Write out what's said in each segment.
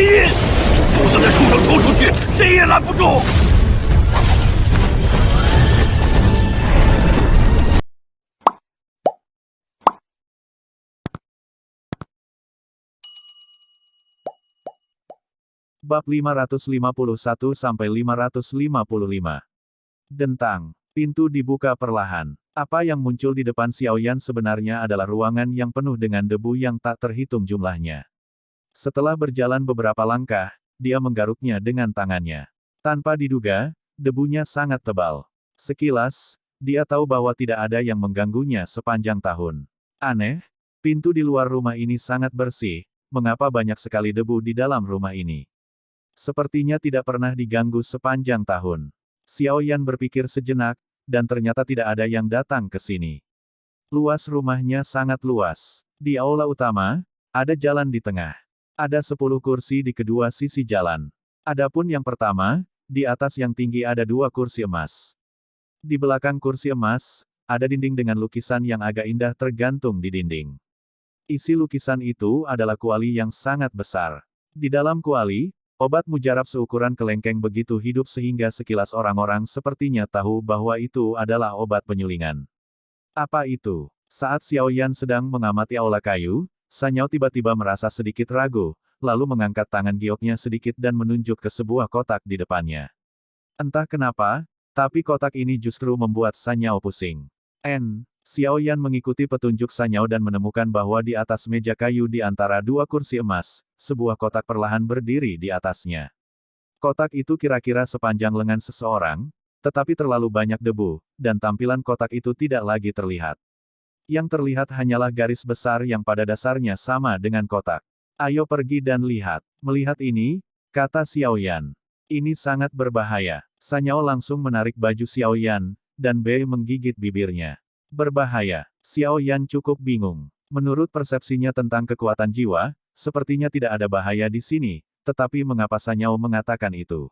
印，否则那畜生冲出去，谁也拦不住。Bab 551-555. Dentang. Pintu dibuka perlahan. Apa yang muncul di depan Xiaoyan sebenarnya adalah ruangan yang penuh dengan debu yang tak terhitung jumlahnya. Setelah berjalan beberapa langkah, dia menggaruknya dengan tangannya. Tanpa diduga, debunya sangat tebal. Sekilas, dia tahu bahwa tidak ada yang mengganggunya sepanjang tahun. Aneh, pintu di luar rumah ini sangat bersih, mengapa banyak sekali debu di dalam rumah ini? Sepertinya tidak pernah diganggu sepanjang tahun. Xiaoyan berpikir sejenak, dan ternyata tidak ada yang datang ke sini. Luas rumahnya sangat luas. Di aula utama, ada jalan di tengah. Ada 10 kursi di kedua sisi jalan. Adapun yang pertama, di atas yang tinggi ada 2 kursi emas. Di belakang kursi emas, ada dinding dengan lukisan yang agak indah tergantung di dinding. Isi lukisan itu adalah kuali yang sangat besar. Di dalam kuali, obat mujarab seukuran kelengkeng begitu hidup sehingga sekilas orang-orang sepertinya tahu bahwa itu adalah obat penyulingan. Apa itu? Saat Xiaoyan sedang mengamati aula kayu, Sanyao tiba-tiba merasa sedikit ragu, lalu mengangkat tangan gioknya sedikit dan menunjuk ke sebuah kotak di depannya. Entah kenapa, tapi kotak ini justru membuat Sanyao pusing. Xiaoyan mengikuti petunjuk Sanyao dan menemukan bahwa di atas meja kayu di antara 2 kursi emas, sebuah kotak perlahan berdiri di atasnya. Kotak itu kira-kira sepanjang lengan seseorang, tetapi terlalu banyak debu, dan tampilan kotak itu tidak lagi terlihat. Yang terlihat hanyalah garis besar yang pada dasarnya sama dengan kotak. Ayo pergi dan lihat. Melihat ini, kata Xiaoyan. Ini sangat berbahaya. Sanyao langsung menarik baju Xiaoyan, dan Bei menggigit bibirnya. Berbahaya. Xiaoyan cukup bingung. Menurut persepsinya tentang kekuatan jiwa, sepertinya tidak ada bahaya di sini, tetapi mengapa Sanyao mengatakan itu?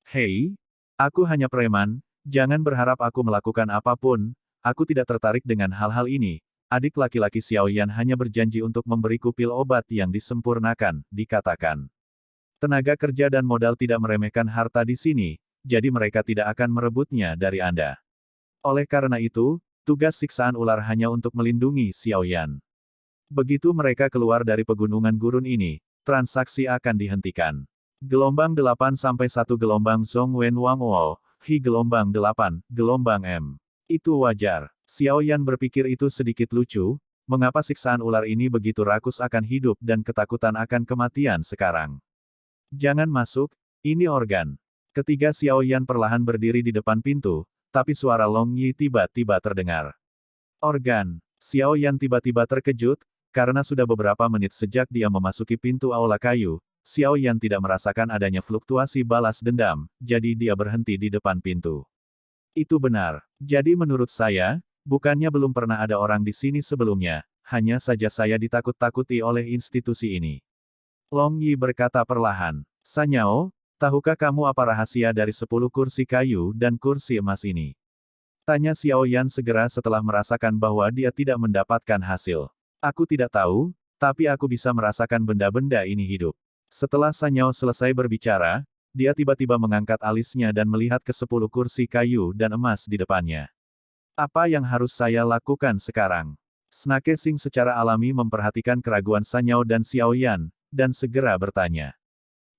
Hei, aku hanya preman, jangan berharap aku melakukan apapun, aku tidak tertarik dengan hal-hal ini. Adik laki-laki Xiaoyan hanya berjanji untuk memberiku pil obat yang disempurnakan, dikatakan. Tenaga kerja dan modal tidak meremehkan harta di sini, jadi mereka tidak akan merebutnya dari Anda. Oleh karena itu, tugas siksaan ular hanya untuk melindungi Xiaoyan. Begitu mereka keluar dari pegunungan gurun ini, transaksi akan dihentikan. Gelombang 8 sampai 1 gelombang Zhong Wen Wang Wo, Hi gelombang 8, gelombang M. Itu wajar. Xiaoyan berpikir itu sedikit lucu, mengapa siksaan ular ini begitu rakus akan hidup dan ketakutan akan kematian sekarang. Jangan masuk, ini organ. Ketiga Xiaoyan perlahan berdiri di depan pintu, tapi suara Long Yi tiba-tiba terdengar. Organ. Xiaoyan tiba-tiba terkejut, karena sudah beberapa menit sejak dia memasuki pintu aula kayu, Xiaoyan tidak merasakan adanya fluktuasi balas dendam, jadi dia berhenti di depan pintu. Itu benar. Jadi menurut saya, bukannya belum pernah ada orang di sini sebelumnya, hanya saja saya ditakut-takuti oleh institusi ini. Long Yi berkata perlahan. Sanyao, tahukah kamu apa rahasia dari 10 kursi kayu dan kursi emas ini? Tanya Xiaoyan segera setelah merasakan bahwa dia tidak mendapatkan hasil. Aku tidak tahu, tapi aku bisa merasakan benda-benda ini hidup. Setelah Sanyao selesai berbicara, dia tiba-tiba mengangkat alisnya dan melihat ke 10 kursi kayu dan emas di depannya. Apa yang harus saya lakukan sekarang? Snake Sing secara alami memperhatikan keraguan Sanyao dan Xiaoyan, dan segera bertanya.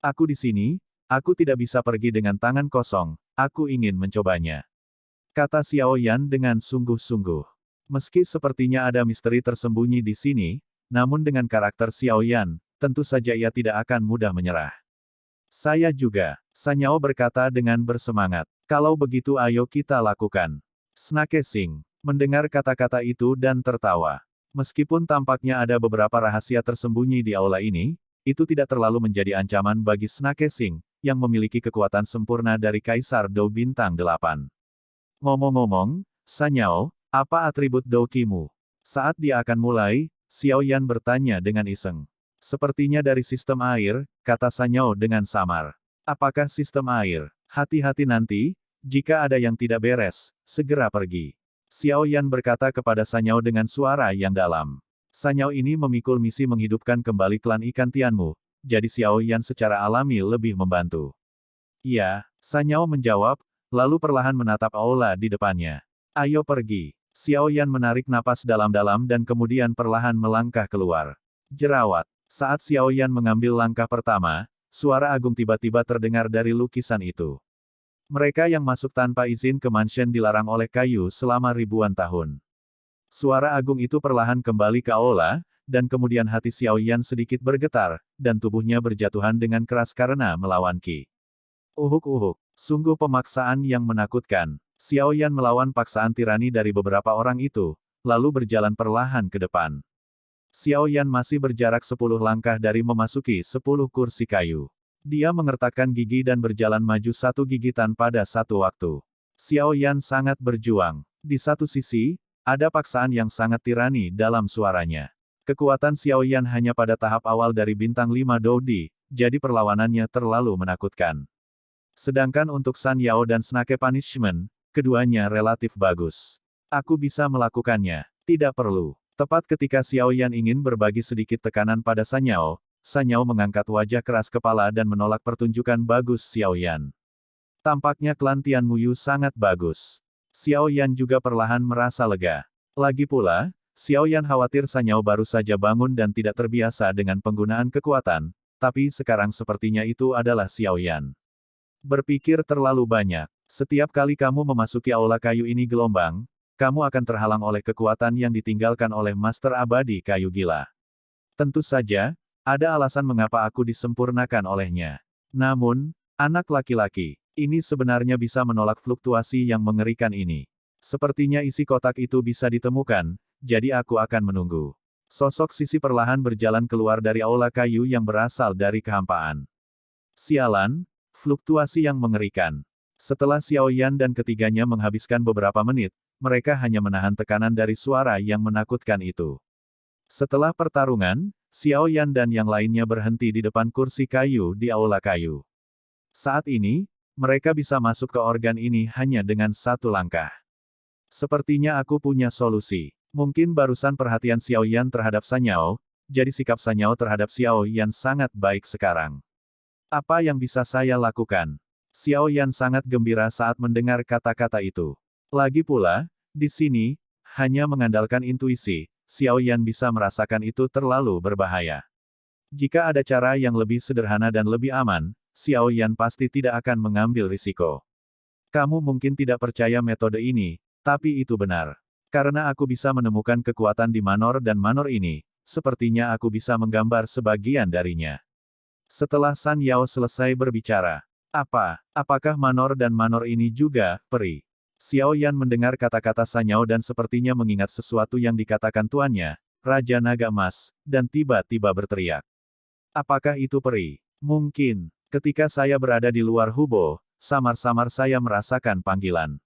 Aku di sini, aku tidak bisa pergi dengan tangan kosong, aku ingin mencobanya. Kata Xiaoyan dengan sungguh-sungguh. Meski sepertinya ada misteri tersembunyi di sini, namun dengan karakter Xiaoyan, tentu saja ia tidak akan mudah menyerah. Saya juga, Sanyao berkata dengan bersemangat. Kalau begitu ayo kita lakukan. Snake Sing mendengar kata-kata itu dan tertawa. Meskipun tampaknya ada beberapa rahasia tersembunyi di aula ini, itu tidak terlalu menjadi ancaman bagi Snake Sing, yang memiliki kekuatan sempurna dari Kaisar Dou Bintang 8. Ngomong-ngomong, Sanyao, apa atribut Doukimu? Saat dia akan mulai, Xiaoyan bertanya dengan iseng. Sepertinya dari sistem air, kata Sanyao dengan samar. Apakah sistem air? Hati-hati nanti, jika ada yang tidak beres, segera pergi. Xiaoyan berkata kepada Sanyao dengan suara yang dalam. Sanyao ini memikul misi menghidupkan kembali klan ikan Tianmu, jadi Xiao Yan secara alami lebih membantu. Iya, Sanyao menjawab, lalu perlahan menatap aula di depannya. Ayo pergi. Xiao Yan menarik napas dalam-dalam dan kemudian perlahan melangkah keluar. Jerawat. Saat Xiao Yan mengambil langkah pertama, suara agung tiba-tiba terdengar dari lukisan itu. Mereka yang masuk tanpa izin ke mansion dilarang oleh kayu selama ribuan tahun. Suara agung itu perlahan kembali ke aula, dan kemudian hati Xiao Yan sedikit bergetar, dan tubuhnya berjatuhan dengan keras karena melawan Qi. Uhuk-uhuk. Sungguh pemaksaan yang menakutkan. Xiao Yan melawan paksaan tirani dari beberapa orang itu, lalu berjalan perlahan ke depan. Xiao Yan masih berjarak 10 langkah dari memasuki 10 kursi kayu. Dia mengertakkan gigi dan berjalan maju satu gigitan pada satu waktu. Xiao Yan sangat berjuang. Di satu sisi, ada paksaan yang sangat tirani dalam suaranya. Kekuatan Xiao Yan hanya pada tahap awal dari bintang 5 Doudi, jadi perlawanannya terlalu menakutkan. Sedangkan untuk San Yao dan Snake Punishment, keduanya relatif bagus. Aku bisa melakukannya. Tidak perlu. Tepat ketika Xiao Yan ingin berbagi sedikit tekanan pada San Yao mengangkat wajah keras kepala dan menolak pertunjukan bagus Xiao Yan. Tampaknya klan Tian Muyu sangat bagus. Xiao Yan juga perlahan merasa lega. Lagi pula, Xiao Yan khawatir San Yao baru saja bangun dan tidak terbiasa dengan penggunaan kekuatan, tapi sekarang sepertinya itu adalah Xiao Yan. Berpikir terlalu banyak. Setiap kali kamu memasuki aula kayu ini gelombang, kamu akan terhalang oleh kekuatan yang ditinggalkan oleh Master Abadi Kayu Gila. Tentu saja, ada alasan mengapa aku disempurnakan olehnya. Namun, anak laki-laki, ini sebenarnya bisa menolak fluktuasi yang mengerikan ini. Sepertinya isi kotak itu bisa ditemukan, jadi aku akan menunggu. Sosok Sisi perlahan berjalan keluar dari aula kayu yang berasal dari kehampaan. Sialan, fluktuasi yang mengerikan. Setelah Xiao Yan dan ketiganya menghabiskan beberapa menit, mereka hanya menahan tekanan dari suara yang menakutkan itu. Setelah pertarungan, Xiao Yan dan yang lainnya berhenti di depan kursi kayu di aula kayu. Saat ini, mereka bisa masuk ke organ ini hanya dengan satu langkah. Sepertinya aku punya solusi. Mungkin barusan perhatian Xiao Yan terhadap Sanyao, jadi sikap Sanyao terhadap Xiao Yan sangat baik sekarang. Apa yang bisa saya lakukan? Xiao Yan sangat gembira saat mendengar kata-kata itu. Lagi pula, di sini, hanya mengandalkan intuisi, Xiao Yan bisa merasakan itu terlalu berbahaya. Jika ada cara yang lebih sederhana dan lebih aman, Xiao Yan pasti tidak akan mengambil risiko. Kamu mungkin tidak percaya metode ini, tapi itu benar. Karena aku bisa menemukan kekuatan di manor dan manor ini, sepertinya aku bisa menggambar sebagian darinya. Setelah San Yao selesai berbicara, apakah manor dan manor ini juga peri? Xiao Yan mendengar kata-kata San Yao dan sepertinya mengingat sesuatu yang dikatakan tuannya, Raja Naga Emas, dan tiba-tiba berteriak. Apakah itu peri? Mungkin. Ketika saya berada di luar Hubo, samar-samar saya merasakan panggilan.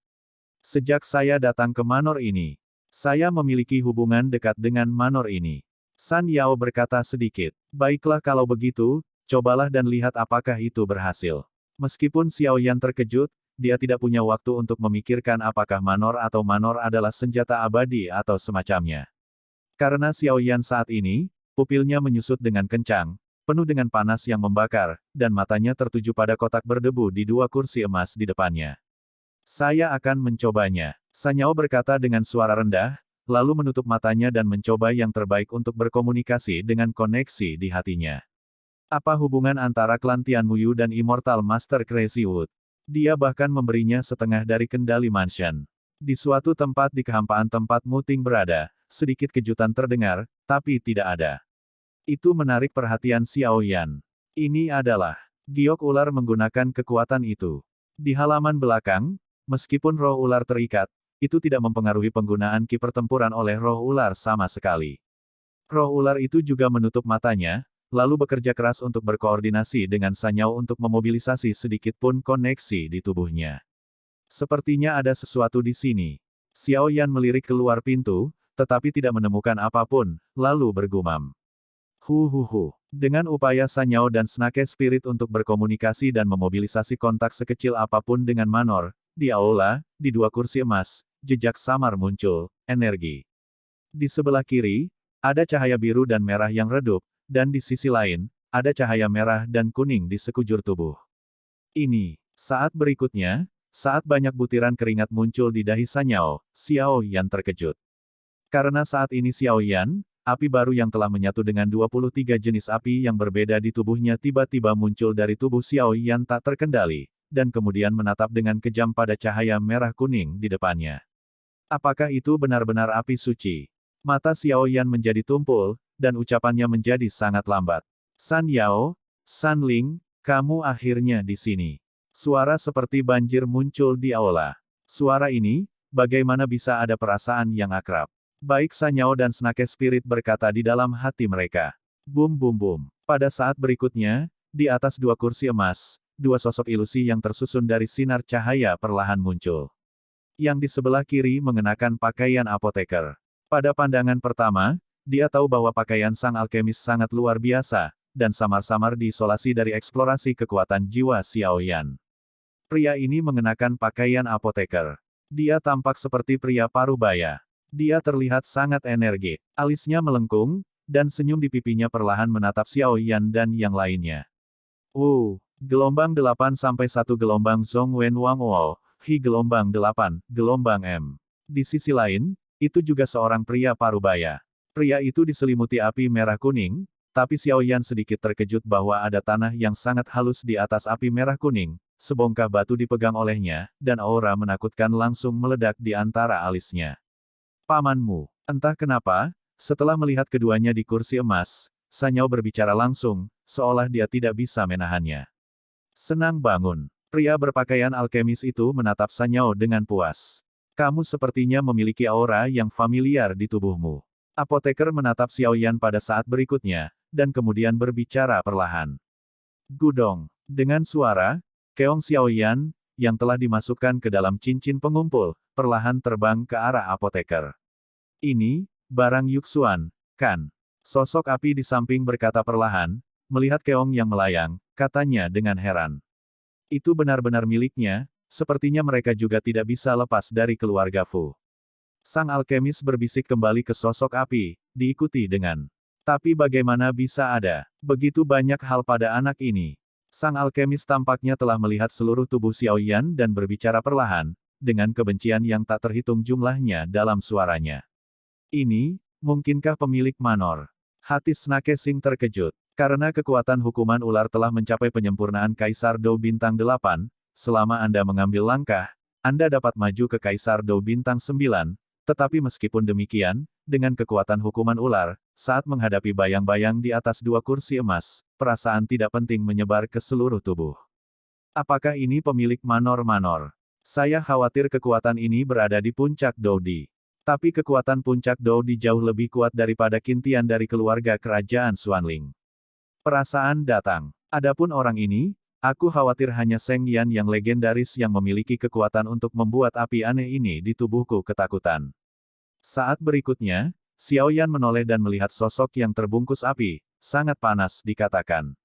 Sejak saya datang ke manor ini, saya memiliki hubungan dekat dengan manor ini. San Yao berkata sedikit. Baiklah kalau begitu, cobalah dan lihat apakah itu berhasil. Meskipun Xiao Yan terkejut, dia tidak punya waktu untuk memikirkan apakah manor atau manor adalah senjata abadi atau semacamnya. Karena Xiao Yan saat ini, pupilnya menyusut dengan kencang, penuh dengan panas yang membakar, dan matanya tertuju pada kotak berdebu di dua kursi emas di depannya. Saya akan mencobanya. Sanyao berkata dengan suara rendah, lalu menutup matanya dan mencoba yang terbaik untuk berkomunikasi dengan koneksi di hatinya. Apa hubungan antara klan Tian Muyu dan Immortal Master Crazy Wood? Dia bahkan memberinya setengah dari kendali mansion. Di suatu tempat di kehampaan tempat Muting berada, sedikit kejutan terdengar, tapi tidak ada. Itu menarik perhatian Xiao Yan. Ini adalah giok ular menggunakan kekuatan itu. Di halaman belakang, meskipun roh ular terikat, itu tidak mempengaruhi penggunaan ki pertempuran oleh roh ular sama sekali. Roh ular itu juga menutup matanya, lalu bekerja keras untuk berkoordinasi dengan Sanyao untuk memobilisasi sedikit pun koneksi di tubuhnya. Sepertinya ada sesuatu di sini. Xiao Yan melirik keluar pintu, tetapi tidak menemukan apapun, lalu bergumam. Dengan upaya Sanyao dan Snake Spirit untuk berkomunikasi dan memobilisasi kontak sekecil apapun dengan manor, di aula, di dua kursi emas, jejak samar muncul, energi. Di sebelah kiri, ada cahaya biru dan merah yang redup, dan di sisi lain, ada cahaya merah dan kuning di sekujur tubuh. Ini. Saat berikutnya, saat banyak butiran keringat muncul di dahi Sanyao, Xiao Yan terkejut. Karena saat ini Xiao Yan, api baru yang telah menyatu dengan 23 jenis api yang berbeda di tubuhnya tiba-tiba muncul dari tubuh Xiao Yan tak terkendali, dan kemudian menatap dengan kejam pada cahaya merah kuning di depannya. Apakah itu benar-benar api suci? Mata Xiao Yan menjadi tumpul, dan ucapannya menjadi sangat lambat. San Yao, San Ling, kamu akhirnya di sini. Suara seperti banjir muncul di aula. Suara ini, bagaimana bisa ada perasaan yang akrab? Baik San Yao dan Snake Spirit berkata di dalam hati mereka. Bum bum bum. Pada saat berikutnya, di atas dua kursi emas, dua sosok ilusi yang tersusun dari sinar cahaya perlahan muncul. Yang di sebelah kiri mengenakan pakaian apoteker. Pada pandangan pertama, dia tahu bahwa pakaian sang alkemis sangat luar biasa, dan samar-samar diisolasi dari eksplorasi kekuatan jiwa Xiao Yan. Pria ini mengenakan pakaian apoteker. Dia tampak seperti pria parubaya. Dia terlihat sangat energik. Alisnya melengkung, dan senyum di pipinya perlahan menatap Xiao Yan dan yang lainnya. Gelombang 8 sampai 1 gelombang Zhong Wen Wang Wo. Hi gelombang 8, gelombang M. Di sisi lain, itu juga seorang pria parubaya. Pria itu diselimuti api merah kuning, tapi Xiao Yan sedikit terkejut bahwa ada tanah yang sangat halus di atas api merah kuning, sebongkah batu dipegang olehnya, dan aura menakutkan langsung meledak di antara alisnya. Pamanmu. Entah kenapa, setelah melihat keduanya di kursi emas, Sanyao berbicara langsung, seolah dia tidak bisa menahannya. Senang bangun. Pria berpakaian alkemis itu menatap Sanyao dengan puas. Kamu sepertinya memiliki aura yang familiar di tubuhmu. Apoteker menatap Xiao Yan pada saat berikutnya, dan kemudian berbicara perlahan. Gudong. Dengan suara, keong Xiao Yan, yang telah dimasukkan ke dalam cincin pengumpul, perlahan terbang ke arah apoteker. Ini, barang Yuxuan, kan? Sosok api di samping berkata perlahan, melihat keong yang melayang, katanya dengan heran. Itu benar-benar miliknya, sepertinya mereka juga tidak bisa lepas dari keluarga Fu. Sang alkemis berbisik kembali ke sosok api, diikuti dengan, tapi bagaimana bisa ada begitu banyak hal pada anak ini? Sang alkemis tampaknya telah melihat seluruh tubuh Xiao Yan dan berbicara perlahan, dengan kebencian yang tak terhitung jumlahnya dalam suaranya. Ini, mungkinkah pemilik Manor? Hati Snake Sing terkejut. Karena kekuatan hukuman ular telah mencapai penyempurnaan Kaisar Dou Bintang 8, selama Anda mengambil langkah, Anda dapat maju ke Kaisar Dou Bintang 9, tetapi meskipun demikian, dengan kekuatan hukuman ular, saat menghadapi bayang-bayang di atas dua kursi emas, perasaan tidak penting menyebar ke seluruh tubuh. Apakah ini pemilik Manor? Saya khawatir kekuatan ini berada di puncak Doudi. Tapi kekuatan puncak Doudi jauh lebih kuat daripada kintian dari keluarga kerajaan Xuanling. Perasaan datang. Adapun orang ini, aku khawatir hanya Seng Yan yang legendaris yang memiliki kekuatan untuk membuat api aneh ini di tubuhku ketakutan. Saat berikutnya, Xiao Yan menoleh dan melihat sosok yang terbungkus api, sangat panas dikatakan.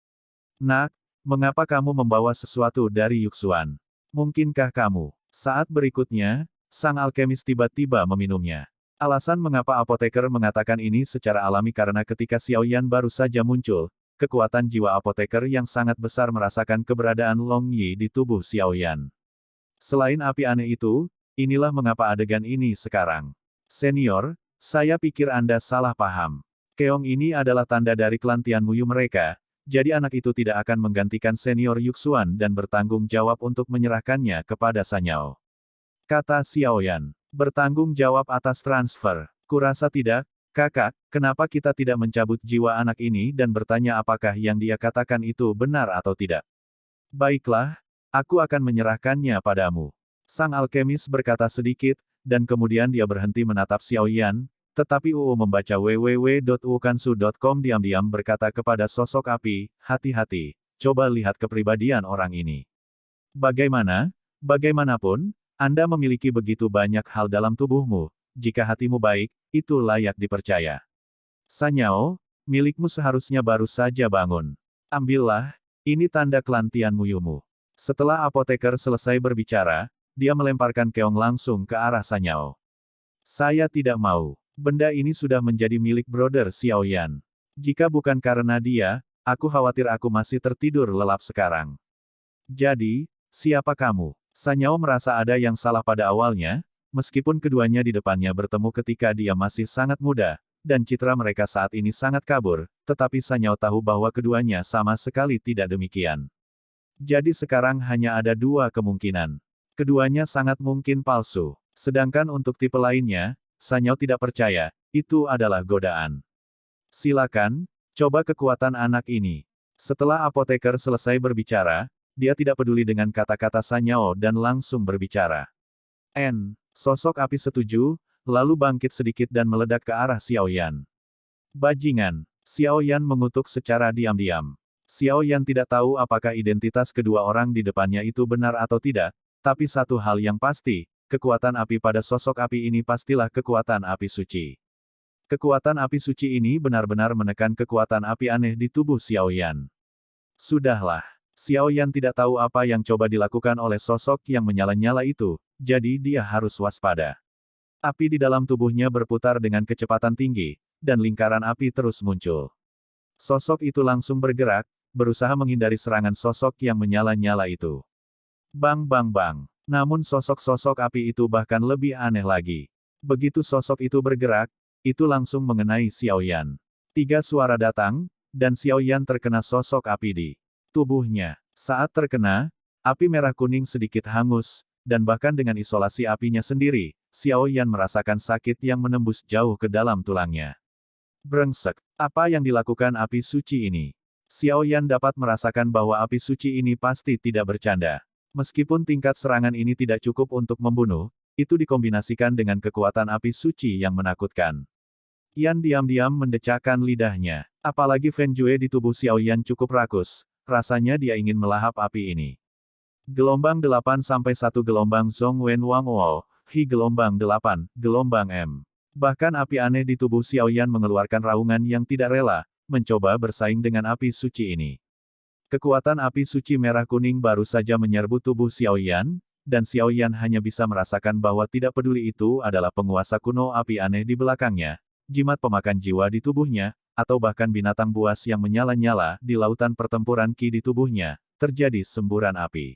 Nak, mengapa kamu membawa sesuatu dari Yuxuan? Mungkinkah kamu? Saat berikutnya, sang alkemis tiba-tiba meminumnya. Alasan mengapa apoteker mengatakan ini secara alami karena ketika Xiao Yan baru saja muncul, kekuatan jiwa apoteker yang sangat besar merasakan keberadaan Long Yi di tubuh Xiao Yan. Selain api aneh itu, inilah mengapa adegan ini sekarang. Senior, saya pikir Anda salah paham. Keong ini adalah tanda dari klan Tianmuyu mereka, jadi anak itu tidak akan menggantikan senior Yuxuan dan bertanggung jawab untuk menyerahkannya kepada Sanyao. Kata Xiao Yan, bertanggung jawab atas transfer. Kurasa tidak. Kakak, kenapa kita tidak mencabut jiwa anak ini dan bertanya apakah yang dia katakan itu benar atau tidak? Baiklah, aku akan menyerahkannya padamu. Sang alkemis berkata sedikit, dan kemudian dia berhenti menatap Xiao Yan, tetapi UU membaca www.ukansu.com diam-diam berkata kepada sosok api, hati-hati, coba lihat kepribadian orang ini. Bagaimanapun, Anda memiliki begitu banyak hal dalam tubuhmu. Jika hatimu baik, itu layak dipercaya. Sanyao, milikmu seharusnya baru saja bangun. Ambillah, ini tanda klan Tianmuyumu. Setelah apoteker selesai berbicara, dia melemparkan keong langsung ke arah Sanyao. Saya tidak mau. Benda ini sudah menjadi milik Brother Xiao Yan. Jika bukan karena dia, Aku khawatir aku masih tertidur lelap sekarang. Jadi, siapa kamu? Sanyao merasa ada yang salah pada awalnya, meskipun keduanya di depannya bertemu ketika dia masih sangat muda, dan citra mereka saat ini sangat kabur, tetapi Sanyao tahu bahwa keduanya sama sekali tidak demikian. Jadi sekarang hanya ada dua kemungkinan. Keduanya sangat mungkin palsu. Sedangkan untuk tipe lainnya, Sanyao tidak percaya, itu adalah godaan. Silakan, coba kekuatan anak ini. Setelah apoteker selesai berbicara, dia tidak peduli dengan kata-kata Sanyao dan langsung berbicara. Sosok api setuju, lalu bangkit sedikit dan meledak ke arah Xiao Yan. Bajingan, Xiao Yan mengutuk secara diam-diam. Xiao Yan tidak tahu apakah identitas kedua orang di depannya itu benar atau tidak, tapi satu hal yang pasti, kekuatan api pada sosok api ini pastilah kekuatan api suci. Kekuatan api suci ini benar-benar menekan kekuatan api aneh di tubuh Xiao Yan. Sudahlah. Xiao Yan tidak tahu apa yang coba dilakukan oleh sosok yang menyala-nyala itu, jadi dia harus waspada. Api di dalam tubuhnya berputar dengan kecepatan tinggi, dan lingkaran api terus muncul. Sosok itu langsung bergerak, berusaha menghindari serangan sosok yang menyala-nyala itu. Bang bang bang. Namun sosok-sosok api itu bahkan lebih aneh lagi. Begitu sosok itu bergerak, itu langsung mengenai Xiao Yan. 3 suara datang, dan Xiao Yan terkena sosok api di tubuhnya. Saat terkena, api merah kuning sedikit hangus, dan bahkan dengan isolasi apinya sendiri, Xiao Yan merasakan sakit yang menembus jauh ke dalam tulangnya. Brengsek, apa yang dilakukan api suci ini? Xiao Yan dapat merasakan bahwa api suci ini pasti tidak bercanda. Meskipun tingkat serangan ini tidak cukup untuk membunuh, itu dikombinasikan dengan kekuatan api suci yang menakutkan. Yan diam-diam mendecakkan lidahnya. Apalagi Fen Jue di tubuh Xiao Yan cukup rakus, rasanya dia ingin melahap api ini. Gelombang 8 sampai 1 gelombang Zhong Wen Wang Wo, Hi gelombang 8, gelombang M. Bahkan api aneh di tubuh Xiao Yan mengeluarkan raungan yang tidak rela, mencoba bersaing dengan api suci ini. Kekuatan api suci merah kuning baru saja menyerbu tubuh Xiao Yan, dan Xiao Yan hanya bisa merasakan bahwa tidak peduli itu adalah penguasa kuno api aneh di belakangnya, jimat pemakan jiwa di tubuhnya, atau bahkan binatang buas yang menyala-nyala di lautan pertempuran Qi di tubuhnya, terjadi semburan api.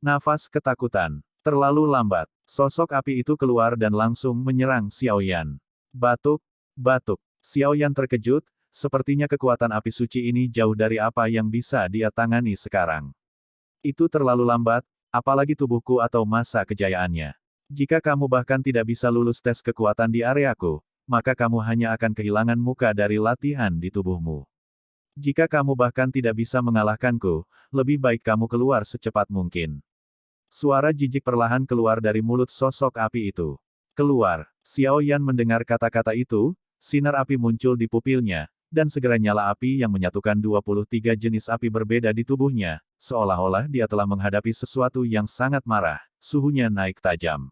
Nafas ketakutan. Terlalu lambat. Sosok api itu keluar dan langsung menyerang Xiao Yan. Batuk, batuk. Xiao Yan terkejut, sepertinya kekuatan api suci ini jauh dari apa yang bisa dia tangani sekarang. Itu terlalu lambat, apalagi tubuhku atau masa kejayaannya. Jika kamu bahkan tidak bisa lulus tes kekuatan di areaku, maka kamu hanya akan kehilangan muka dari latihan di tubuhmu. Jika kamu bahkan tidak bisa mengalahkanku, lebih baik kamu keluar secepat mungkin. Suara jijik perlahan keluar dari mulut sosok api itu. Keluar. Xiao Yan mendengar kata-kata itu, sinar api muncul di pupilnya, dan segera nyala api yang menyatukan 23 jenis api berbeda di tubuhnya, seolah-olah dia telah menghadapi sesuatu yang sangat marah, suhunya naik tajam.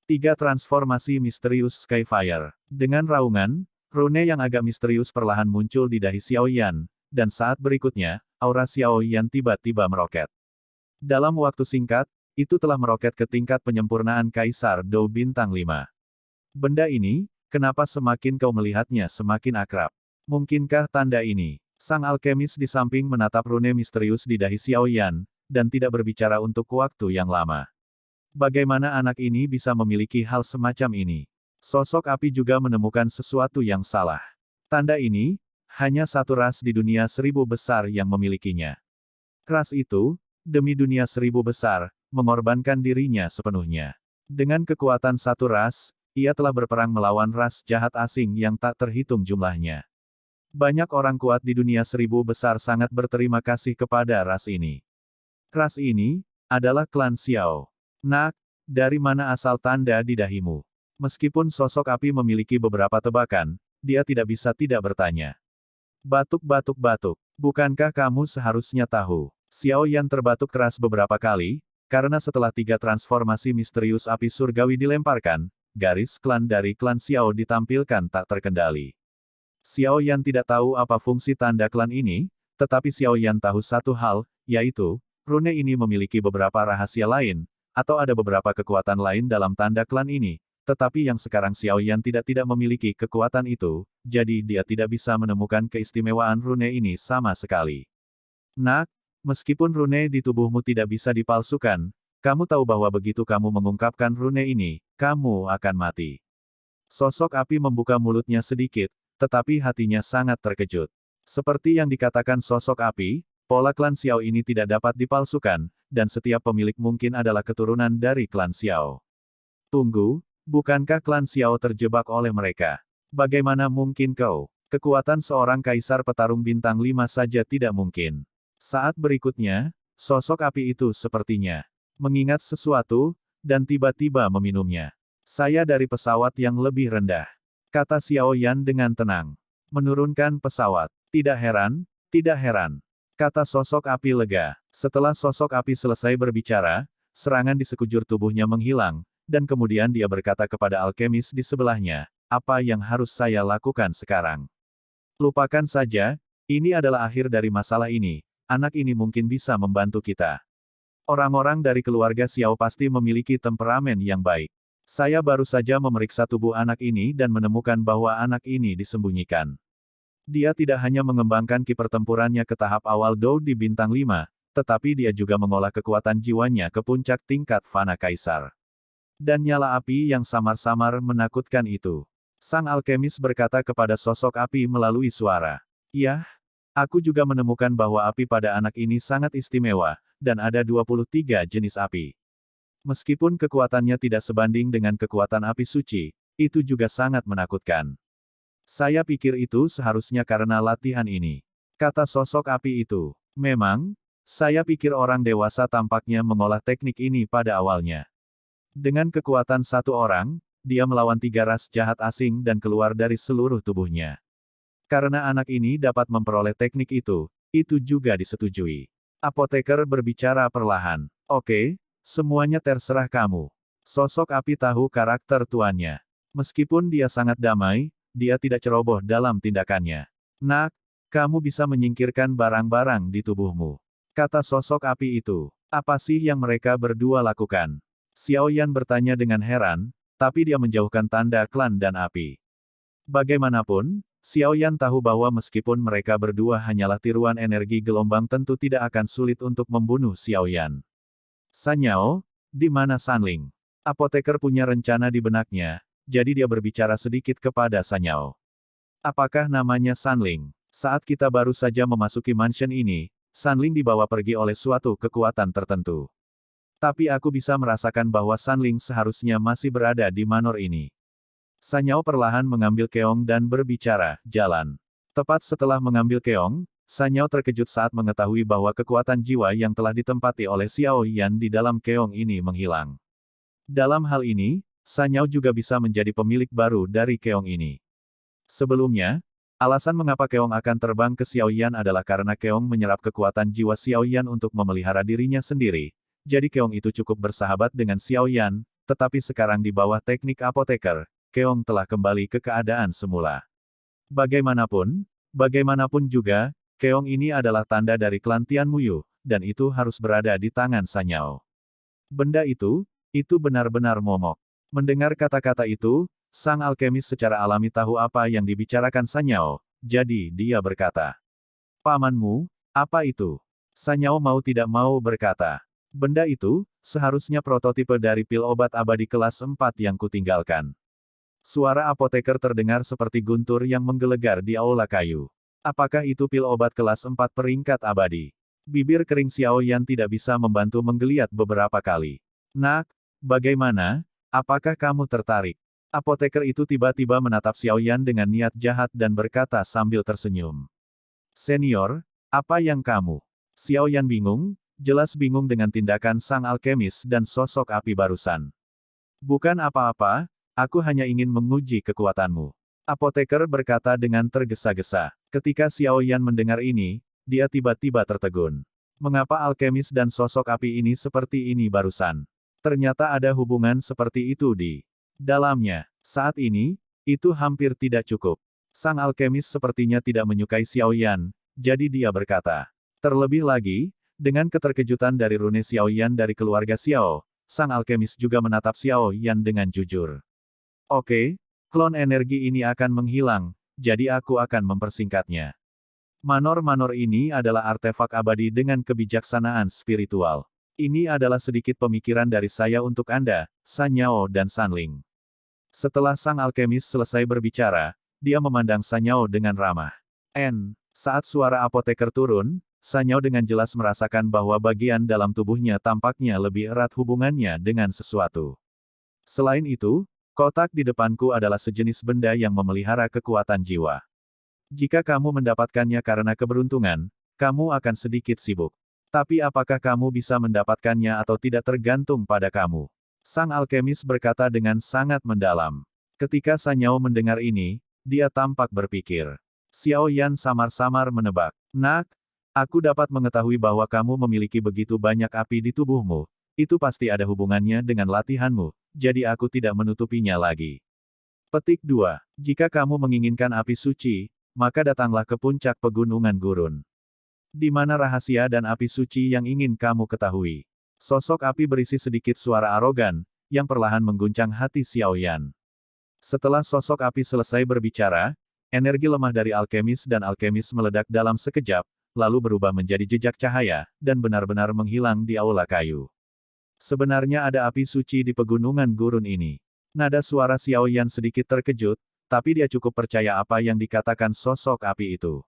3 transformasi misterius Skyfire. Dengan raungan, rune yang agak misterius perlahan muncul di dahi Xiao Yan, dan saat berikutnya, aura Xiao Yan tiba-tiba meroket. Dalam waktu singkat, itu telah meroket ke tingkat penyempurnaan Kaisar Dou Bintang 5. Benda ini, kenapa semakin kau melihatnya semakin akrab? Mungkinkah tanda ini? Sang alkemis di samping menatap rune misterius di dahi Xiao Yan, dan tidak berbicara untuk waktu yang lama. Bagaimana anak ini bisa memiliki hal semacam ini? Sosok api juga menemukan sesuatu yang salah. Tanda ini, hanya satu ras di dunia 1000 besar yang memilikinya. Ras itu, demi dunia 1000 besar, mengorbankan dirinya sepenuhnya. Dengan kekuatan satu ras, ia telah berperang melawan ras jahat asing yang tak terhitung jumlahnya. Banyak orang kuat di dunia 1000 besar sangat berterima kasih kepada ras ini. Ras ini, adalah klan Xiao. Nak, dari mana asal tanda di dahimu? Meskipun sosok api memiliki beberapa tebakan, dia tidak bisa tidak bertanya. Batuk-batuk-batuk. Bukankah kamu seharusnya tahu? Xiao Yan terbatuk keras beberapa kali, karena setelah 3 transformasi misterius api surgawi dilemparkan, garis klan dari klan Xiao ditampilkan tak terkendali. Xiao Yan tidak tahu apa fungsi tanda klan ini, tetapi Xiao Yan tahu satu hal, yaitu, rune ini memiliki beberapa rahasia lain, atau ada beberapa kekuatan lain dalam tanda klan ini, tetapi yang sekarang Xiao Yan tidak memiliki kekuatan itu, jadi dia tidak bisa menemukan keistimewaan rune ini sama sekali. Nak, meskipun rune di tubuhmu tidak bisa dipalsukan, kamu tahu bahwa begitu kamu mengungkapkan rune ini, kamu akan mati. Sosok api membuka mulutnya sedikit, tetapi hatinya sangat terkejut. Seperti yang dikatakan sosok api, pola klan Xiao ini tidak dapat dipalsukan, dan setiap pemilik mungkin adalah keturunan dari klan Xiao. Tunggu, bukankah klan Xiao terjebak oleh mereka? Bagaimana mungkin kau? Kekuatan seorang kaisar petarung bintang 5 saja tidak mungkin. Saat berikutnya, sosok api itu sepertinya mengingat sesuatu, dan tiba-tiba meminumnya. Saya dari pesawat yang lebih rendah, kata Xiao Yan dengan tenang. Menurunkan pesawat. Tidak heran, tidak heran, kata sosok api lega. Setelah sosok api selesai berbicara, serangan di sekujur tubuhnya menghilang, dan kemudian dia berkata kepada alkemis di sebelahnya, apa yang harus saya lakukan sekarang? Lupakan saja, ini adalah akhir dari masalah ini, anak ini mungkin bisa membantu kita. Orang-orang dari keluarga Xiao pasti memiliki temperamen yang baik. Saya baru saja memeriksa tubuh anak ini dan menemukan bahwa anak ini disembunyikan. Dia tidak hanya mengembangkan ki pertempurannya ke tahap awal Dou di bintang 5, tetapi dia juga mengolah kekuatan jiwanya ke puncak tingkat Fana Kaisar. Dan nyala api yang samar-samar menakutkan itu. Sang alkemis berkata kepada sosok api melalui suara. Yah, aku juga menemukan bahwa api pada anak ini sangat istimewa, dan ada 23 jenis api. Meskipun kekuatannya tidak sebanding dengan kekuatan api suci, itu juga sangat menakutkan. Saya pikir itu seharusnya karena latihan ini, kata sosok api itu. Memang, saya pikir orang dewasa tampaknya mengolah teknik ini pada awalnya. Dengan kekuatan satu orang, dia melawan 3 ras jahat asing dan keluar dari seluruh tubuhnya. Karena anak ini dapat memperoleh teknik itu juga disetujui. Apoteker berbicara perlahan. Oke, semuanya terserah kamu. Sosok api tahu karakter tuannya. Meskipun dia sangat damai, dia tidak ceroboh dalam tindakannya. Nak, kamu bisa menyingkirkan barang-barang di tubuhmu, kata sosok api itu. Apa sih yang mereka berdua lakukan? Xiao Yan bertanya dengan heran, tapi dia menjauhkan tanda klan dan api. Bagaimanapun, Xiao Yan tahu bahwa meskipun mereka berdua hanyalah tiruan energi gelombang tentu tidak akan sulit untuk membunuh Xiao Yan. Sanyao, di mana Sanling? Apoteker punya rencana di benaknya, jadi dia berbicara sedikit kepada Sanyao. Apakah namanya Sanling? Saat kita baru saja memasuki mansion ini, Sanling dibawa pergi oleh suatu kekuatan tertentu. Tapi aku bisa merasakan bahwa Sanling seharusnya masih berada di manor ini. Sanyao perlahan mengambil keong dan berbicara, jalan. Tepat setelah mengambil keong, Sanyao terkejut saat mengetahui bahwa kekuatan jiwa yang telah ditempati oleh Xiao Yan di dalam keong ini menghilang. Dalam hal ini, Sanyao juga bisa menjadi pemilik baru dari keong ini. Sebelumnya, alasan mengapa keong akan terbang ke Xiao Yan adalah karena keong menyerap kekuatan jiwa Xiao Yan untuk memelihara dirinya sendiri. Jadi keong itu cukup bersahabat dengan Xiao Yan, tetapi sekarang di bawah teknik apoteker, keong telah kembali ke keadaan semula. Bagaimanapun juga, keong ini adalah tanda dari klan Tianmuyu, dan itu harus berada di tangan Sanyao. Benda itu benar-benar momok. Mendengar kata-kata itu, sang alkemis secara alami tahu apa yang dibicarakan Sanyao, jadi dia berkata. Pamanmu, apa itu? Sanyao mau tidak mau berkata. Benda itu, seharusnya prototipe dari pil obat abadi kelas 4 yang kutinggalkan. Suara apoteker terdengar seperti guntur yang menggelegar di aula kayu. Apakah itu pil obat kelas 4 peringkat abadi? Bibir kering Xiao Yan tidak bisa membantu menggeliat beberapa kali. Nak, bagaimana? Apakah kamu tertarik? Apoteker itu tiba-tiba menatap Xiao Yan dengan niat jahat dan berkata sambil tersenyum. Senior, apa yang kamu? Xiao Yan bingung, jelas bingung dengan tindakan sang alkemis dan sosok api barusan. Bukan apa-apa, aku hanya ingin menguji kekuatanmu. Apoteker berkata dengan tergesa-gesa. Ketika Xiao Yan mendengar ini, dia tiba-tiba tertegun. Mengapa alkemis dan sosok api ini seperti ini barusan? Ternyata ada hubungan seperti itu di dalamnya. Saat ini, itu hampir tidak cukup. Sang alkemis sepertinya tidak menyukai Xiao Yan, jadi dia berkata. Terlebih lagi, dengan keterkejutan dari rune Xiao Yan dari keluarga Xiao, sang alkemis juga menatap Xiao Yan dengan jujur. Oke, klon energi ini akan menghilang, jadi aku akan mempersingkatnya. Manor-manor ini adalah artefak abadi dengan kebijaksanaan spiritual. Ini adalah sedikit pemikiran dari saya untuk Anda, Sanyao dan Sanling. Setelah sang alkemis selesai berbicara, dia memandang Sanyao dengan ramah. Saat suara apoteker turun, Sanyao dengan jelas merasakan bahwa bagian dalam tubuhnya tampaknya lebih erat hubungannya dengan sesuatu. Selain itu, kotak di depanku adalah sejenis benda yang memelihara kekuatan jiwa. Jika kamu mendapatkannya karena keberuntungan, kamu akan sedikit sibuk. Tapi apakah kamu bisa mendapatkannya atau tidak tergantung pada kamu. Sang alkemis berkata dengan sangat mendalam. Ketika Sanyao mendengar ini, dia tampak berpikir. Xiao Yan samar-samar menebak. Nak, aku dapat mengetahui bahwa kamu memiliki begitu banyak api di tubuhmu. Itu pasti ada hubungannya dengan latihanmu, jadi aku tidak menutupinya lagi. Petik 2. Jika kamu menginginkan api suci, maka datanglah ke puncak pegunungan gurun. Di mana rahasia dan api suci yang ingin kamu ketahui? Sosok api berisi sedikit suara arogan, yang perlahan mengguncang hati Xiao Yan. Setelah sosok api selesai berbicara, energi lemah dari alkemis dan alkemis meledak dalam sekejap, lalu berubah menjadi jejak cahaya, dan benar-benar menghilang di aula kayu. Sebenarnya ada api suci di pegunungan gurun ini. Nada suara Xiao Yan sedikit terkejut, tapi dia cukup percaya apa yang dikatakan sosok api itu.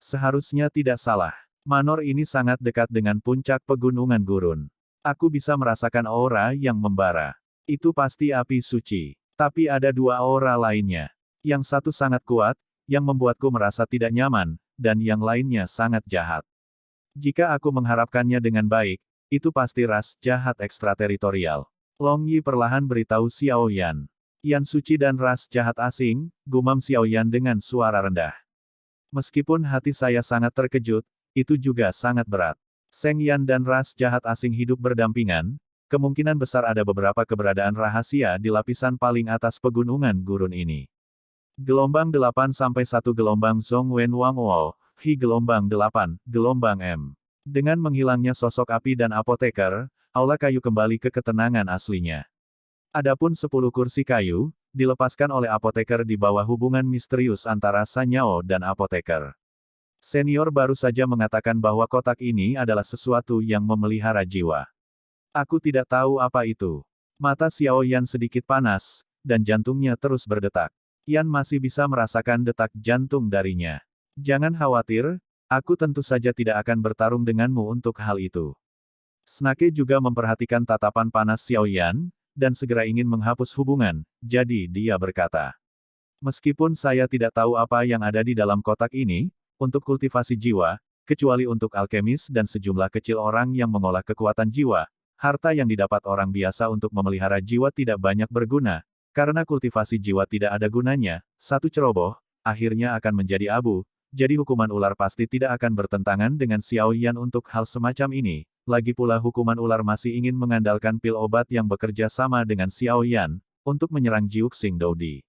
Seharusnya tidak salah. Manor ini sangat dekat dengan puncak pegunungan gurun. Aku bisa merasakan aura yang membara. Itu pasti api suci. Tapi ada dua aura lainnya. Yang satu sangat kuat, yang membuatku merasa tidak nyaman, dan yang lainnya sangat jahat. Jika aku mengharapkannya dengan baik, itu pasti ras jahat ekstrateritorial. Long Yi perlahan beritahu Xiao Yan. Yan suci dan ras jahat asing, gumam Xiao Yan dengan suara rendah. Meskipun hati saya sangat terkejut, itu juga sangat berat. Seng Yan dan ras jahat asing hidup berdampingan, kemungkinan besar ada beberapa keberadaan rahasia di lapisan paling atas pegunungan gurun ini. Gelombang 8 sampai 1 gelombang Zhong Wen Wang Wo, Hi gelombang 8, gelombang M. Dengan menghilangnya sosok api dan apoteker, aula kayu kembali ke ketenangan aslinya. Adapun 10 kursi kayu, dilepaskan oleh apoteker di bawah hubungan misterius antara Sanyao dan apoteker. Senior baru saja mengatakan bahwa kotak ini adalah sesuatu yang memelihara jiwa. Aku tidak tahu apa itu. Mata Xiao Yan sedikit panas, dan jantungnya terus berdetak. Yan masih bisa merasakan detak jantung darinya. Jangan khawatir, aku tentu saja tidak akan bertarung denganmu untuk hal itu. Snake juga memperhatikan tatapan panas Xiao Yan, dan segera ingin menghapus hubungan, jadi dia berkata. Meskipun saya tidak tahu apa yang ada di dalam kotak ini, untuk kultivasi jiwa, kecuali untuk alkemis dan sejumlah kecil orang yang mengolah kekuatan jiwa, harta yang didapat orang biasa untuk memelihara jiwa tidak banyak berguna, karena kultivasi jiwa tidak ada gunanya, satu ceroboh, akhirnya akan menjadi abu, jadi hukuman ular pasti tidak akan bertentangan dengan Xiao Yan untuk hal semacam ini. Lagi pula hukuman ular masih ingin mengandalkan pil obat yang bekerja sama dengan Xiao Yan, untuk menyerang Jiuxing Doudi.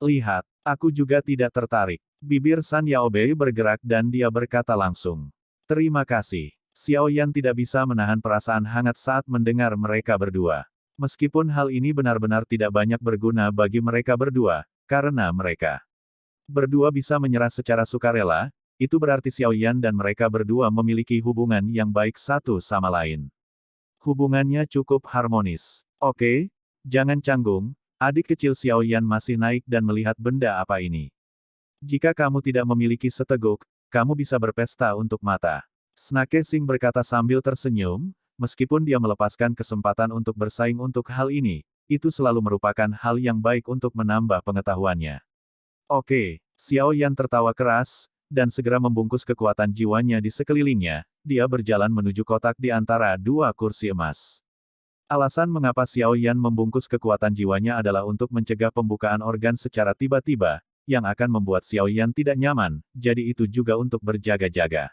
Lihat, aku juga tidak tertarik. Bibir San Yaobei bergerak dan dia berkata langsung. Terima kasih. Xiao Yan tidak bisa menahan perasaan hangat saat mendengar mereka berdua. Meskipun hal ini benar-benar tidak banyak berguna bagi mereka berdua, karena mereka berdua bisa menyerah secara sukarela, itu berarti Xiao Yan dan mereka berdua memiliki hubungan yang baik satu sama lain. Hubungannya cukup harmonis. Oke, jangan canggung, adik kecil Xiao Yan masih naik dan melihat benda apa ini. Jika kamu tidak memiliki seteguk, kamu bisa berpesta untuk mata. Snake Sing berkata sambil tersenyum, meskipun dia melepaskan kesempatan untuk bersaing untuk hal ini, itu selalu merupakan hal yang baik untuk menambah pengetahuannya. Oke, Xiao Yan tertawa keras, dan segera membungkus kekuatan jiwanya di sekelilingnya, dia berjalan menuju kotak di antara dua kursi emas. Alasan mengapa Xiao Yan membungkus kekuatan jiwanya adalah untuk mencegah pembukaan organ secara tiba-tiba, yang akan membuat Xiao Yan tidak nyaman, jadi itu juga untuk berjaga-jaga.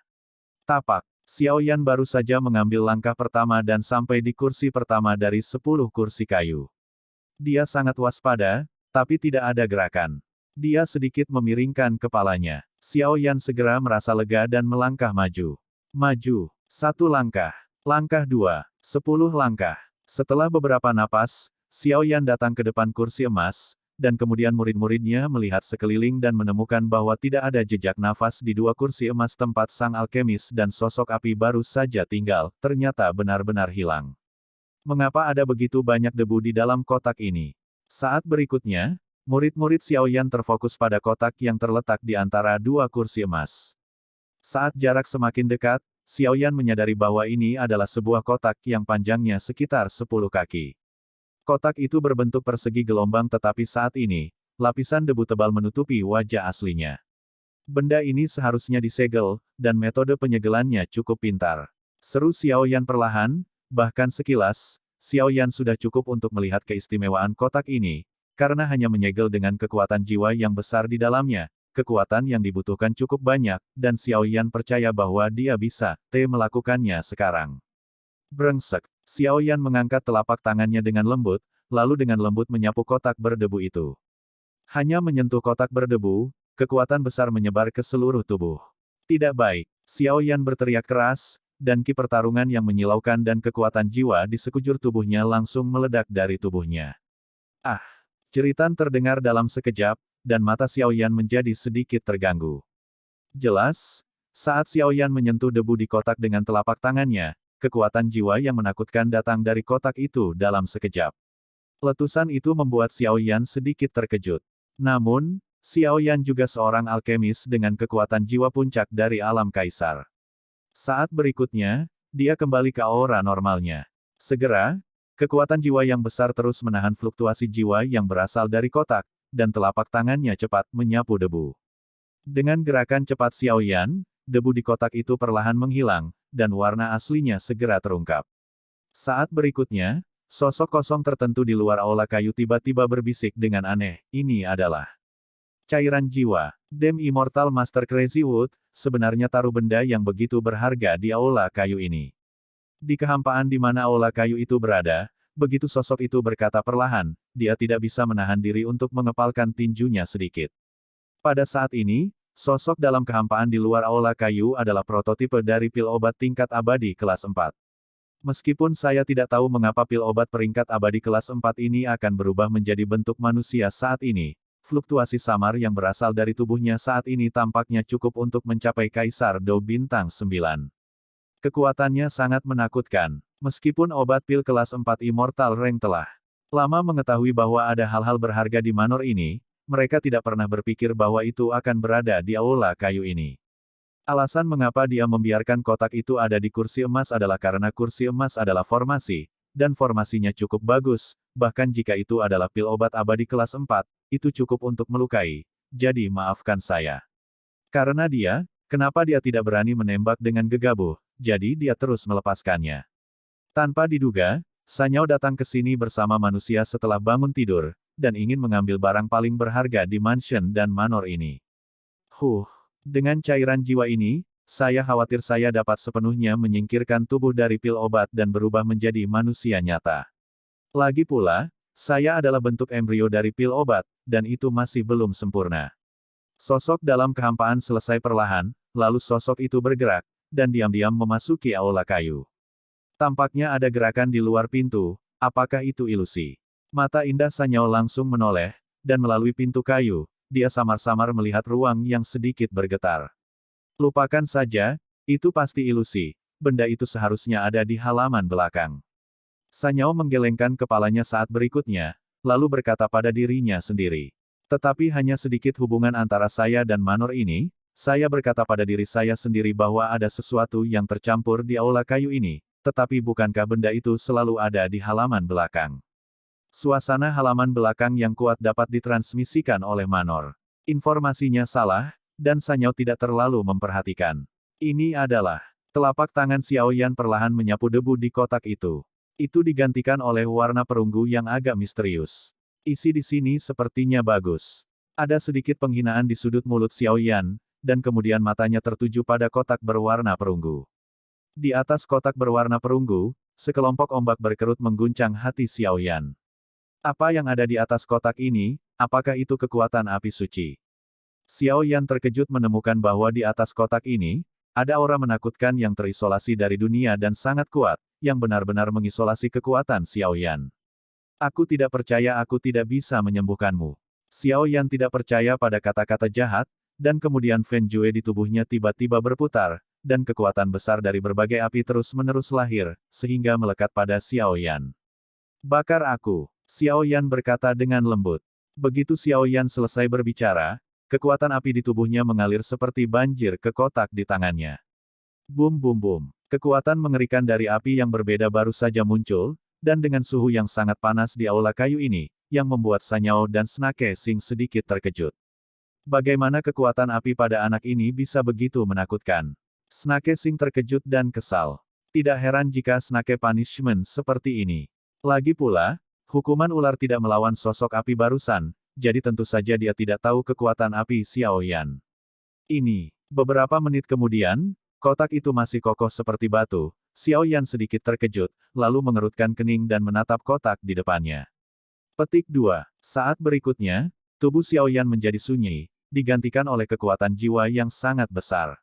Tapak, Xiao Yan baru saja mengambil langkah pertama dan sampai di kursi pertama dari 10 kursi kayu. Dia sangat waspada, tapi tidak ada gerakan. Dia sedikit memiringkan kepalanya. Xiao Yan segera merasa lega dan melangkah maju. Maju. 1 langkah. Langkah 2. 10 langkah. Setelah beberapa napas, Xiao Yan datang ke depan kursi emas, dan kemudian murid-muridnya melihat sekeliling dan menemukan bahwa tidak ada jejak nafas di dua kursi emas tempat sang alkemis dan sosok api baru saja tinggal, ternyata benar-benar hilang. Mengapa ada begitu banyak debu di dalam kotak ini? Saat berikutnya, murid-murid Xiaoyan terfokus pada kotak yang terletak di antara dua kursi emas. Saat jarak semakin dekat, Xiaoyan menyadari bahwa ini adalah sebuah kotak yang panjangnya sekitar 10 kaki. Kotak itu berbentuk persegi gelombang tetapi saat ini, lapisan debu tebal menutupi wajah aslinya. Benda ini seharusnya disegel, dan metode penyegelannya cukup pintar. Seru Xiaoyan perlahan, bahkan sekilas, Xiaoyan sudah cukup untuk melihat keistimewaan kotak ini, karena hanya menyegel dengan kekuatan jiwa yang besar di dalamnya, kekuatan yang dibutuhkan cukup banyak, dan Xiaoyan percaya bahwa dia bisa melakukannya sekarang. Brengsek. Xiaoyan mengangkat telapak tangannya dengan lembut, lalu dengan lembut menyapu kotak berdebu itu. Hanya menyentuh kotak berdebu, kekuatan besar menyebar ke seluruh tubuh. Tidak baik. Xiaoyan berteriak keras, dan ki pertarungan yang menyilaukan dan kekuatan jiwa di sekujur tubuhnya langsung meledak dari tubuhnya. Ah! Jeritan terdengar dalam sekejap, dan mata Xiaoyan menjadi sedikit terganggu. Jelas, saat Xiaoyan menyentuh debu di kotak dengan telapak tangannya, kekuatan jiwa yang menakutkan datang dari kotak itu dalam sekejap. Letusan itu membuat Xiaoyan sedikit terkejut. Namun, Xiaoyan juga seorang alkemis dengan kekuatan jiwa puncak dari alam kaisar. Saat berikutnya, dia kembali ke aura normalnya. Segera, kekuatan jiwa yang besar terus menahan fluktuasi jiwa yang berasal dari kotak, dan telapak tangannya cepat menyapu debu. Dengan gerakan cepat Xiaoyan, debu di kotak itu perlahan menghilang, dan warna aslinya segera terungkap. Saat berikutnya, sosok kosong tertentu di luar aula kayu tiba-tiba berbisik dengan aneh, ini adalah cairan jiwa. Dem Immortal Master Crazy Wood, sebenarnya taruh benda yang begitu berharga di aula kayu ini. Di kehampaan di mana aula kayu itu berada, begitu sosok itu berkata perlahan, dia tidak bisa menahan diri untuk mengepalkan tinjunya sedikit. Pada saat ini, sosok dalam kehampaan di luar aula kayu adalah prototipe dari pil obat tingkat abadi kelas 4. Meskipun saya tidak tahu mengapa pil obat peringkat abadi kelas 4 ini akan berubah menjadi bentuk manusia saat ini, fluktuasi samar yang berasal dari tubuhnya saat ini tampaknya cukup untuk mencapai Kaisar Dou Bintang 9. Kekuatannya sangat menakutkan. Meskipun obat pil kelas 4 Immortal Rank telah lama mengetahui bahwa ada hal-hal berharga di manor ini, mereka tidak pernah berpikir bahwa itu akan berada di aula kayu ini. Alasan mengapa dia membiarkan kotak itu ada di kursi emas adalah karena kursi emas adalah formasi, dan formasinya cukup bagus, bahkan jika itu adalah pil obat abadi kelas 4, itu cukup untuk melukai, jadi maafkan saya. Karena dia, kenapa dia tidak berani menembak dengan gegabah, jadi dia terus melepaskannya. Tanpa diduga, Sanyao datang ke sini bersama manusia setelah bangun tidur, dan ingin mengambil barang paling berharga di mansion dan manor ini. Dengan cairan jiwa ini, saya khawatir saya dapat sepenuhnya menyingkirkan tubuh dari pil obat dan berubah menjadi manusia nyata. Lagi pula, saya adalah bentuk embrio dari pil obat, dan itu masih belum sempurna. Sosok dalam kehampaan selesai perlahan, lalu sosok itu bergerak, dan diam-diam memasuki aula kayu. Tampaknya ada gerakan di luar pintu, apakah itu ilusi? Mata indah Sanyao langsung menoleh, dan melalui pintu kayu, dia samar-samar melihat ruang yang sedikit bergetar. Lupakan saja, itu pasti ilusi, benda itu seharusnya ada di halaman belakang. Sanyao menggelengkan kepalanya saat berikutnya, lalu berkata pada dirinya sendiri. Tetapi hanya sedikit hubungan antara saya dan manor ini, saya berkata pada diri saya sendiri bahwa ada sesuatu yang tercampur di aula kayu ini, tetapi bukankah benda itu selalu ada di halaman belakang? Suasana halaman belakang yang kuat dapat ditransmisikan oleh manor. Informasinya salah, dan Sanyao tidak terlalu memperhatikan. Ini adalah telapak tangan Xiaoyan perlahan menyapu debu di kotak itu. Itu digantikan oleh warna perunggu yang agak misterius. Isi di sini sepertinya bagus. Ada sedikit penghinaan di sudut mulut Xiaoyan, dan kemudian matanya tertuju pada kotak berwarna perunggu. Di atas kotak berwarna perunggu, sekelompok ombak berkerut mengguncang hati Xiaoyan. Apa yang ada di atas kotak ini, apakah itu kekuatan api suci? Xiaoyan terkejut menemukan bahwa di atas kotak ini, ada aura menakutkan yang terisolasi dari dunia dan sangat kuat, yang benar-benar mengisolasi kekuatan Xiaoyan. Aku tidak percaya aku tidak bisa menyembuhkanmu. Xiao Yan tidak percaya pada kata-kata jahat, dan kemudian Fen Jue di tubuhnya tiba-tiba berputar, dan kekuatan besar dari berbagai api terus-menerus lahir, sehingga melekat pada Xiao Yan. Bakar aku, Xiao Yan berkata dengan lembut. Begitu Xiao Yan selesai berbicara, kekuatan api di tubuhnya mengalir seperti banjir ke kotak di tangannya. Bum bum bum. Kekuatan mengerikan dari api yang berbeda baru saja muncul, dan dengan suhu yang sangat panas di aula kayu ini, yang membuat Sanyao dan Snake Sing sedikit terkejut. Bagaimana kekuatan api pada anak ini bisa begitu menakutkan? Snake Sing terkejut dan kesal. Tidak heran jika Snake punishment seperti ini. Lagi pula, hukuman ular tidak melawan sosok api barusan, jadi tentu saja dia tidak tahu kekuatan api Xiao Yan. Ini, beberapa menit kemudian, kotak itu masih kokoh seperti batu. Xiao Yan sedikit terkejut, lalu mengerutkan kening dan menatap kotak di depannya. Petik 2. Saat berikutnya, tubuh Xiao Yan menjadi sunyi, digantikan oleh kekuatan jiwa yang sangat besar.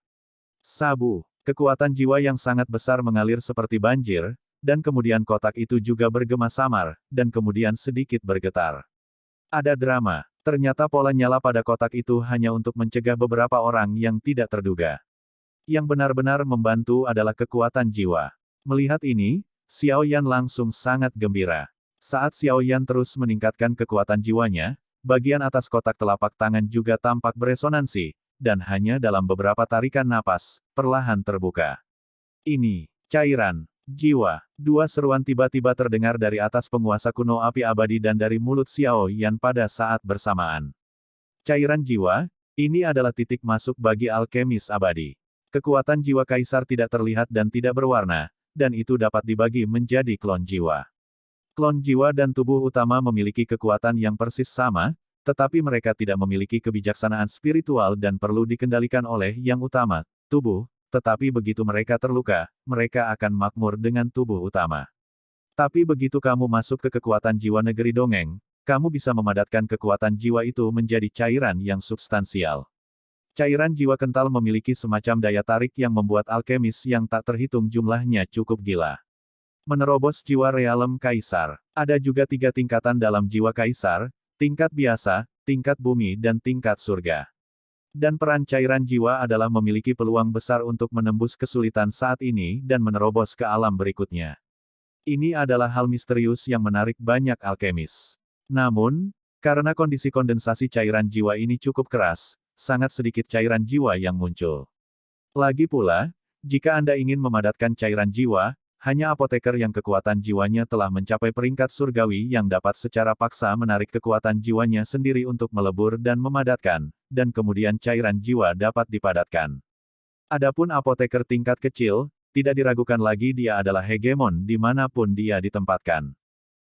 Sabu, kekuatan jiwa yang sangat besar mengalir seperti banjir, dan kemudian kotak itu juga bergema samar, dan kemudian sedikit bergetar. Ada drama, ternyata pola nyala pada kotak itu hanya untuk mencegah beberapa orang yang tidak terduga. Yang benar-benar membantu adalah kekuatan jiwa. Melihat ini, Xiao Yan langsung sangat gembira. Saat Xiao Yan terus meningkatkan kekuatan jiwanya, bagian atas kotak telapak tangan juga tampak beresonansi, dan hanya dalam beberapa tarikan napas, perlahan terbuka. Ini, cairan, jiwa. Dua seruan tiba-tiba terdengar dari atas penguasa kuno api abadi dan dari mulut Xiao Yan pada saat bersamaan. Cairan jiwa, ini adalah titik masuk bagi alkemis abadi. Kekuatan jiwa kaisar tidak terlihat dan tidak berwarna, dan itu dapat dibagi menjadi klon jiwa. Klon jiwa dan tubuh utama memiliki kekuatan yang persis sama, tetapi mereka tidak memiliki kebijaksanaan spiritual dan perlu dikendalikan oleh yang utama, tubuh, tetapi begitu mereka terluka, mereka akan makmur dengan tubuh utama. Tapi begitu kamu masuk ke kekuatan jiwa negeri dongeng, kamu bisa memadatkan kekuatan jiwa itu menjadi cairan yang substansial. Cairan jiwa kental memiliki semacam daya tarik yang membuat alkemis yang tak terhitung jumlahnya cukup gila. Menerobos jiwa realem kaisar. Ada juga 3 tingkatan dalam jiwa kaisar, tingkat biasa, tingkat bumi dan tingkat surga. Dan peran cairan jiwa adalah memiliki peluang besar untuk menembus kesulitan saat ini dan menerobos ke alam berikutnya. Ini adalah hal misterius yang menarik banyak alkemis. Namun, karena kondisi kondensasi cairan jiwa ini cukup keras, sangat sedikit cairan jiwa yang muncul. Lagi pula, jika Anda ingin memadatkan cairan jiwa, hanya apoteker yang kekuatan jiwanya telah mencapai peringkat surgawi yang dapat secara paksa menarik kekuatan jiwanya sendiri untuk melebur dan memadatkan, dan kemudian cairan jiwa dapat dipadatkan. Adapun apoteker tingkat kecil, tidak diragukan lagi dia adalah hegemon dimanapun dia ditempatkan.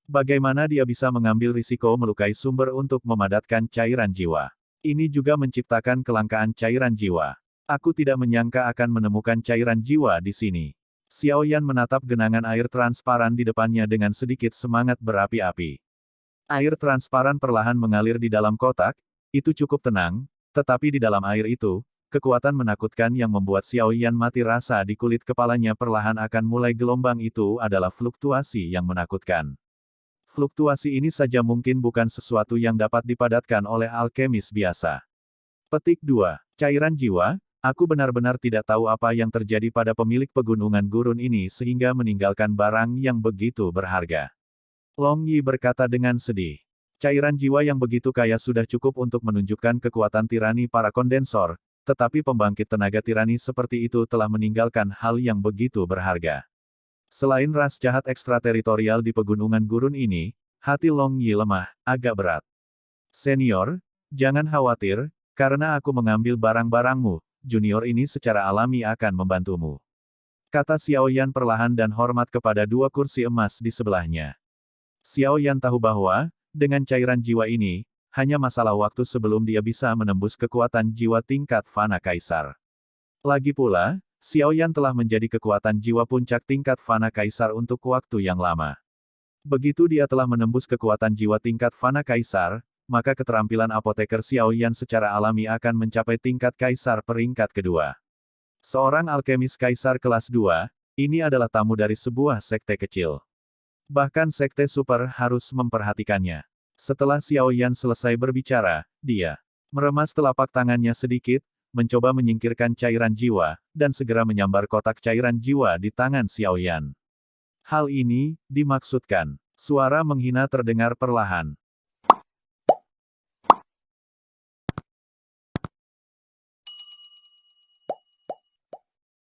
Bagaimana dia bisa mengambil risiko melukai sumber untuk memadatkan cairan jiwa? Ini juga menciptakan kelangkaan cairan jiwa. Aku tidak menyangka akan menemukan cairan jiwa di sini. Xiao Yan menatap genangan air transparan di depannya dengan sedikit semangat berapi-api. Air transparan perlahan mengalir di dalam kotak, itu cukup tenang, tetapi di dalam air itu, kekuatan menakutkan yang membuat Xiao Yan mati rasa di kulit kepalanya perlahan akan mulai gelombang itu adalah fluktuasi yang menakutkan. Fluktuasi ini saja mungkin bukan sesuatu yang dapat dipadatkan oleh alkemis biasa. Petik 2. Cairan jiwa. Aku benar-benar tidak tahu apa yang terjadi pada pemilik pegunungan gurun ini sehingga meninggalkan barang yang begitu berharga. Long Yi berkata dengan sedih. Cairan jiwa yang begitu kaya sudah cukup untuk menunjukkan kekuatan tirani para kondensor, tetapi pembangkit tenaga tirani seperti itu telah meninggalkan hal yang begitu berharga. Selain ras jahat ekstrateritorial di pegunungan gurun ini, hati Long Yi lemah, agak berat. Senior, jangan khawatir, karena aku mengambil barang-barangmu. Junior ini secara alami akan membantumu. Kata Xiao Yan perlahan dan hormat kepada 2 kursi emas di sebelahnya. Xiao Yan tahu bahwa, dengan cairan jiwa ini, hanya masalah waktu sebelum dia bisa menembus kekuatan jiwa tingkat Fana Kaisar. Lagi pula, Xiao Yan telah menjadi kekuatan jiwa puncak tingkat Fana Kaisar untuk waktu yang lama. Begitu dia telah menembus kekuatan jiwa tingkat Fana Kaisar, maka keterampilan apoteker Xiao Yan secara alami akan mencapai tingkat kaisar peringkat kedua. Seorang alkemis kaisar kelas 2, ini adalah tamu dari sebuah sekte kecil. Bahkan sekte super harus memperhatikannya. Setelah Xiao Yan selesai berbicara, dia meremas telapak tangannya sedikit, mencoba menyingkirkan cairan jiwa, dan segera menyambar kotak cairan jiwa di tangan Xiao Yan. Hal ini dimaksudkan. Suara menghina terdengar perlahan.